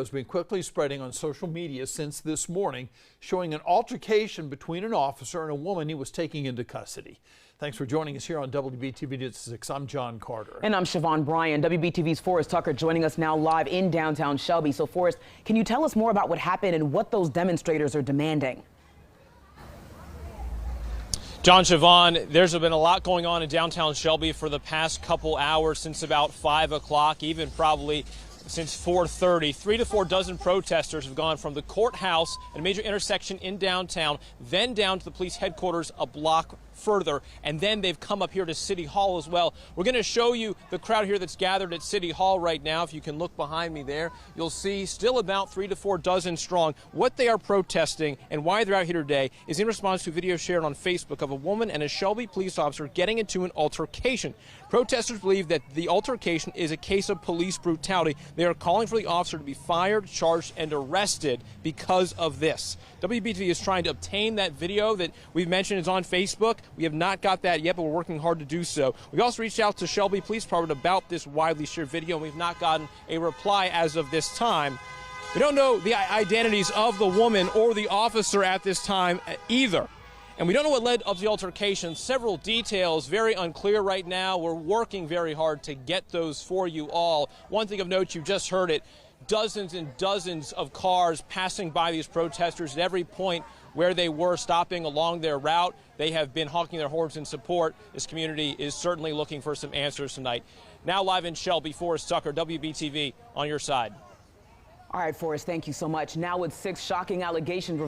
Has been quickly spreading on social media since this morning, showing an altercation between an officer and a woman he was taking into custody. Thanks for joining us here on WBTV News 6. I'm John Carter. And I'm Siobhan Bryan. WBTV's Forrest Tucker joining us now live in downtown Shelby. So Forrest, can you tell us more about what happened and what those demonstrators are demanding? John, Siobhan, there's been a lot going on in downtown Shelby for the past couple hours, since about 5 o'clock, even probably since 4:30. 3 to 4 dozen protesters have gone from the courthouse and a major intersection in downtown, then down to the police headquarters a block further, and then they've come up here to City Hall as well. We're going to show you the crowd here that's gathered at City Hall right now. If you can look behind me there, you'll see still about 3 to 4 dozen strong. What they are protesting and why they're out here today is in response to a video shared on Facebook of a woman and a Shelby police officer getting into an altercation. Protesters believe that the altercation is a case of police brutality. They are calling for the officer to be fired, charged, and arrested because of this. WBTV is trying to obtain that video that we've mentioned is on Facebook. We have not got that yet, but we're working hard to do so. We also reached out to Shelby Police Department about this widely shared video, and we've not gotten a reply as of this time. We don't know the identities of the woman or the officer at this time either. And we don't know what led up to the altercation. Several details very unclear right now. We're working very hard to get those for you all. One thing of note, you just heard it, dozens and dozens of cars passing by these protesters at every point where they were stopping along their route. They have been honking their horns in support. This community is certainly looking for some answers tonight. Now live in Shelby, Forrest Tucker, WBTV on your side. All right, Forrest, thank you so much. Now with 6 shocking allegations